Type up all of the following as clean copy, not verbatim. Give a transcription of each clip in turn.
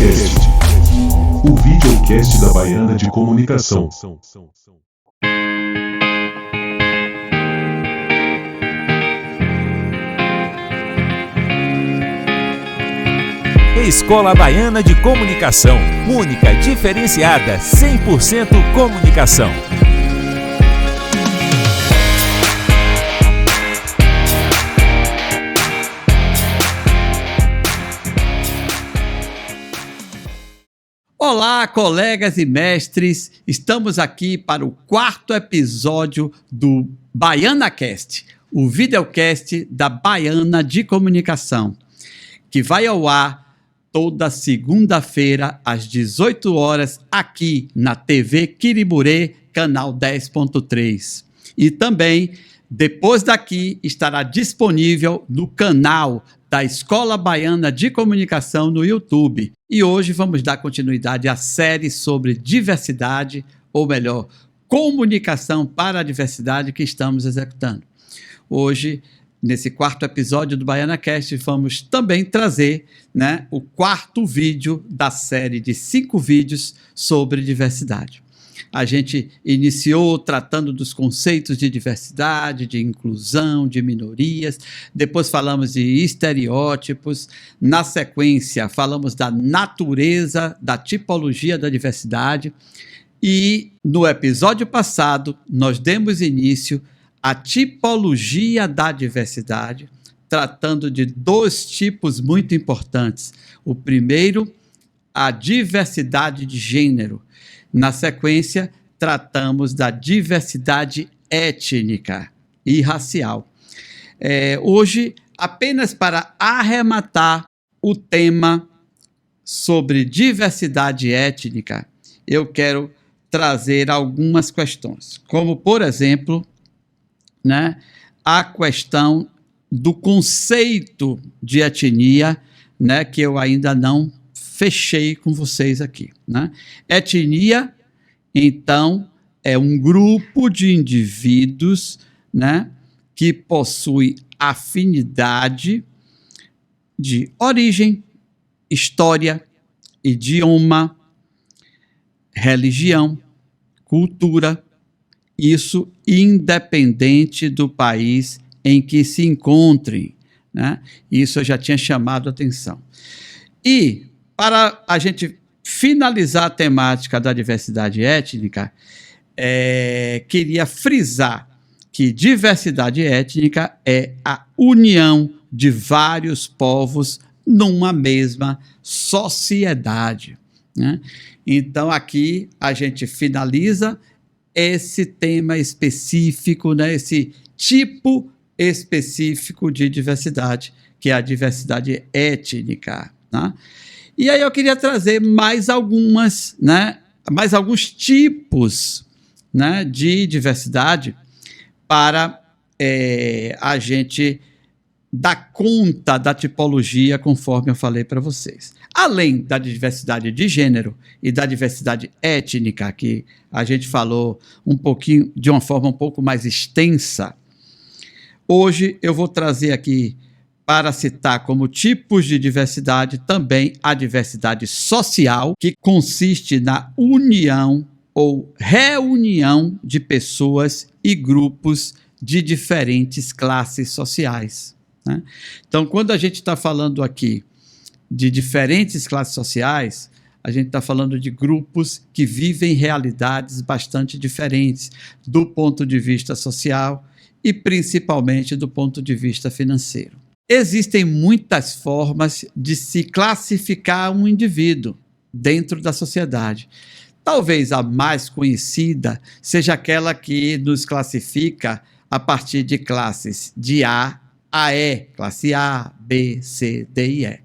Cast, o videocast da Baiana de Comunicação. Escola Baiana de Comunicação, única, diferenciada, 100% comunicação. Olá, colegas e mestres, estamos aqui para o 4º episódio do BaianaCast, o videocast da Baiana de Comunicação, que vai ao ar toda segunda-feira às 18 horas aqui na TV Quiriburê, canal 10.3. E também, depois daqui, estará disponível no canal da Escola Baiana de Comunicação no YouTube. E hoje vamos dar continuidade à série sobre diversidade, ou melhor, comunicação para a diversidade que estamos executando. Hoje, nesse 4º episódio do BaianaCast, vamos também trazer, o 4º vídeo da série de 5 vídeos sobre diversidade. A gente iniciou tratando dos conceitos de diversidade, de inclusão, de minorias, depois falamos de estereótipos, na sequência falamos da natureza, da tipologia da diversidade e no episódio passado nós demos início à tipologia da diversidade, tratando de 2 tipos muito importantes. O primeiro, a diversidade de gênero. Na sequência, tratamos da diversidade étnica e racial. Hoje, apenas para arrematar o tema sobre diversidade étnica, eu quero trazer algumas questões, como, por exemplo, a questão do conceito de etnia, que eu ainda não fechei com vocês aqui. Etnia, então, é um grupo de indivíduos que possui afinidade de origem, história, idioma, religião, cultura, isso independente do país em que se encontrem. Isso eu já tinha chamado a atenção. E, para a gente finalizar a temática da diversidade étnica, queria frisar que diversidade étnica é a união de vários povos numa mesma sociedade. Então, aqui a gente finaliza esse tema específico, esse tipo específico de diversidade, que é a diversidade étnica. E aí eu queria trazer mais alguns tipos de diversidade para a gente dar conta da tipologia, conforme eu falei para vocês. Além da diversidade de gênero e da diversidade étnica, que a gente falou um pouquinho, de uma forma um pouco mais extensa, hoje eu vou trazer aqui, para citar como tipos de diversidade, também a diversidade social, que consiste na união ou reunião de pessoas e grupos de diferentes classes sociais. Então, quando a gente está falando aqui de diferentes classes sociais, a gente está falando de grupos que vivem realidades bastante diferentes do ponto de vista social e principalmente do ponto de vista financeiro. Existem muitas formas de se classificar um indivíduo dentro da sociedade. Talvez a mais conhecida seja aquela que nos classifica a partir de classes de A a E, classe A, B, C, D e E.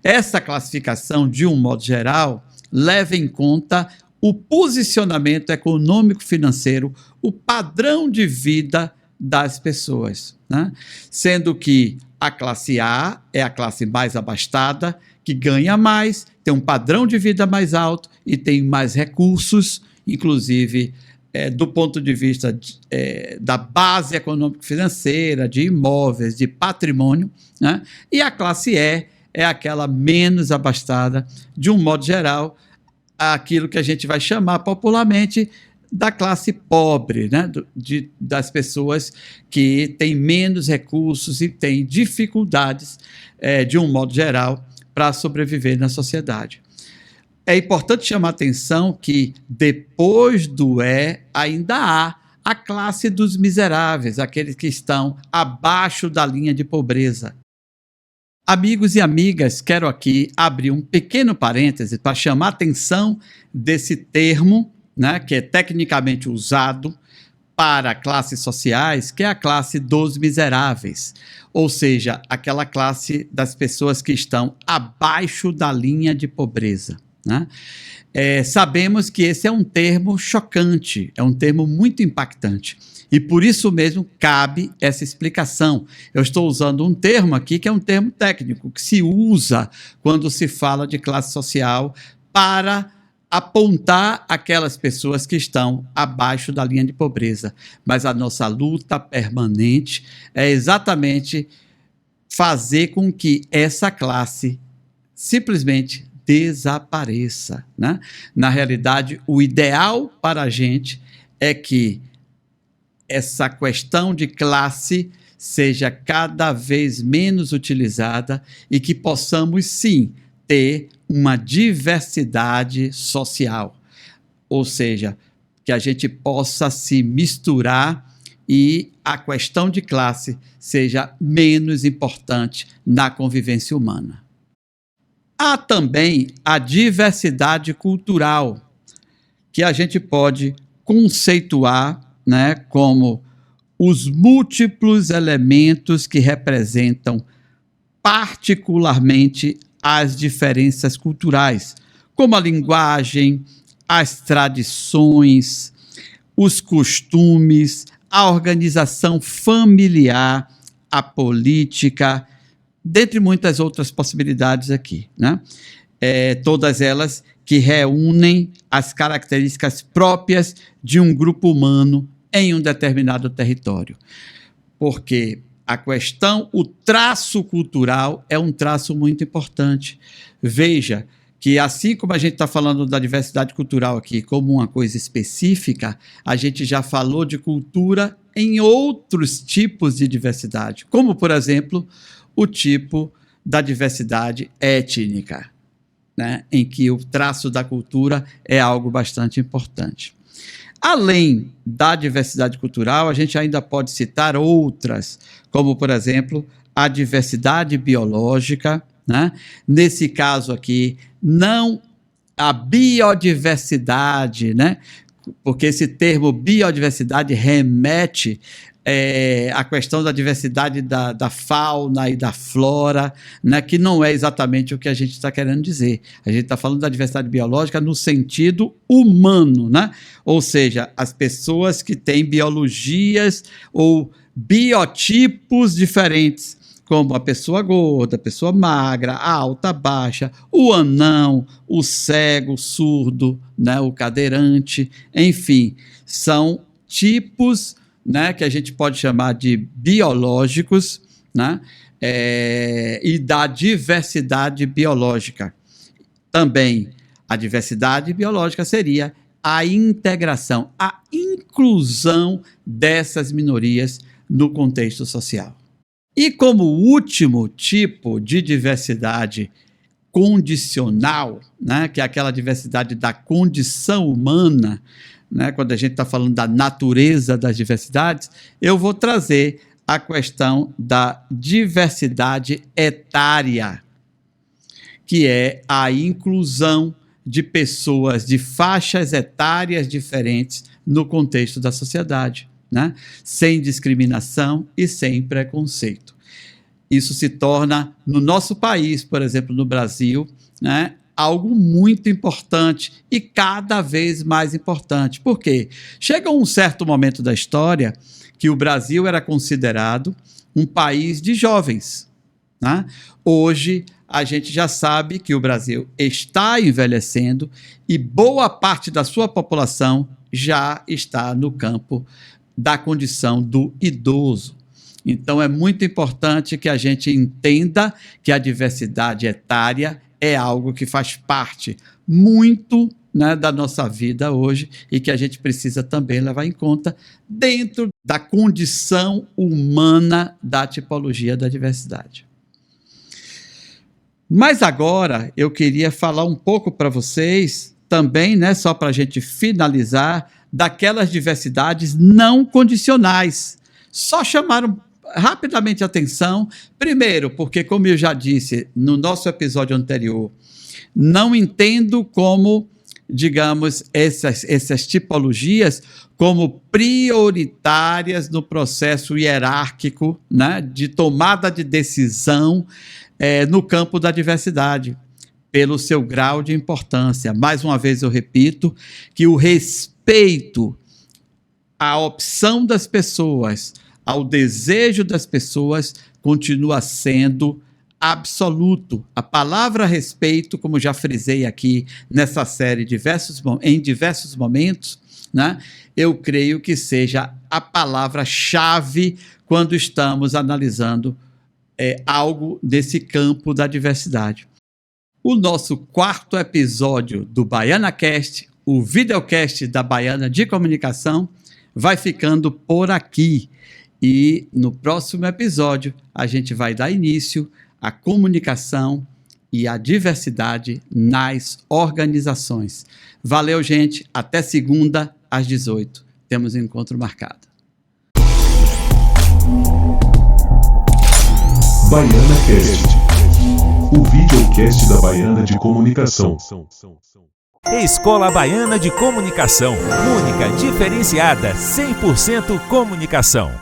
Essa classificação, de um modo geral, leva em conta o posicionamento econômico-financeiro, o padrão de vida das pessoas, sendo que a classe A é a classe mais abastada, que ganha mais, tem um padrão de vida mais alto e tem mais recursos, inclusive do ponto de vista da base econômico-financeira, de imóveis, de patrimônio, e a classe E é aquela menos abastada, de um modo geral, aquilo que a gente vai chamar popularmente da classe pobre, né? Das pessoas que têm menos recursos e têm dificuldades, de um modo geral, para sobreviver na sociedade. É importante chamar a atenção que depois do ainda há a classe dos miseráveis, aqueles que estão abaixo da linha de pobreza. Amigos e amigas, quero aqui abrir um pequeno parêntese para chamar a atenção desse termo, né, que é tecnicamente usado para classes sociais, que é a classe dos miseráveis, ou seja, aquela classe das pessoas que estão abaixo da linha de pobreza, né? Sabemos que esse é um termo chocante, é um termo muito impactante. E por isso mesmo cabe essa explicação. Eu estou usando um termo aqui que é um termo técnico, que se usa quando se fala de classe social para apontar aquelas pessoas que estão abaixo da linha de pobreza. Mas a nossa luta permanente é exatamente fazer com que essa classe simplesmente desapareça, né? Na realidade, o ideal para a gente é que essa questão de classe seja cada vez menos utilizada e que possamos, sim, ter uma diversidade social, ou seja, que a gente possa se misturar e a questão de classe seja menos importante na convivência humana. Há também a diversidade cultural, que a gente pode conceituar, né, como os múltiplos elementos que representam particularmente as diferenças culturais, como a linguagem, as tradições, os costumes, a organização familiar, a política, dentre muitas outras possibilidades aqui, né? Todas elas que reúnem as características próprias de um grupo humano em um determinado território. Porque a questão, o traço cultural é um traço muito importante. Veja que assim como a gente está falando da diversidade cultural aqui como uma coisa específica, a gente já falou de cultura em outros tipos de diversidade, como, por exemplo, o tipo da diversidade étnica, né, em que o traço da cultura é algo bastante importante. Além da diversidade cultural, a gente ainda pode citar outras, como, por exemplo, a diversidade biológica, né? Nesse caso aqui, não a biodiversidade, né? Porque esse termo biodiversidade remete a questão da diversidade da fauna e da flora, né, que não é exatamente o que a gente está querendo dizer. A gente está falando da diversidade biológica no sentido humano, né? Ou seja, as pessoas que têm biologias ou biotipos diferentes, como a pessoa gorda, a pessoa magra, a alta, baixa, o anão, o cego, o surdo, né, o cadeirante, enfim, são tipos, né, que a gente pode chamar de biológicos, né, e da diversidade biológica. Também a diversidade biológica seria a integração, a inclusão dessas minorias no contexto social. E como último tipo de diversidade condicional, né, que é aquela diversidade da condição humana, né, quando a gente está falando da natureza das diversidades, eu vou trazer a questão da diversidade etária, que é a inclusão de pessoas de faixas etárias diferentes no contexto da sociedade, né, sem discriminação e sem preconceito. Isso se torna, no nosso país, por exemplo, no Brasil, né, algo muito importante e cada vez mais importante. Por quê? Chega um certo momento da história que o Brasil era considerado um país de jovens, né? Hoje, a gente já sabe que o Brasil está envelhecendo e boa parte da sua população já está no campo da condição do idoso. Então, é muito importante que a gente entenda que a diversidade etária é algo que faz parte muito, né, da nossa vida hoje e que a gente precisa também levar em conta dentro da condição humana da tipologia da diversidade. Mas agora eu queria falar um pouco para vocês também, né, só para a gente finalizar, daquelas diversidades não condicionais. Só chamaram rapidamente a atenção, primeiro, porque, como eu já disse no nosso episódio anterior, não entendo como, digamos, essas tipologias como prioritárias no processo hierárquico, né, de tomada de decisão no campo da diversidade, pelo seu grau de importância. Mais uma vez eu repito que o respeito à opção das pessoas, ao desejo das pessoas, continua sendo absoluto. A palavra respeito, como já frisei aqui nessa série em diversos momentos, né, eu creio que seja a palavra-chave quando estamos analisando algo desse campo da diversidade. O nosso 4º episódio do BaianaCast, o videocast da Baiana de Comunicação, vai ficando por aqui. E no próximo episódio a gente vai dar início à comunicação e à diversidade nas organizações. Valeu, gente. Até segunda às 18. Temos um encontro marcado. BaianaCast, o videocast da Baiana de Comunicação. Escola Baiana de Comunicação, única, diferenciada, 100% comunicação.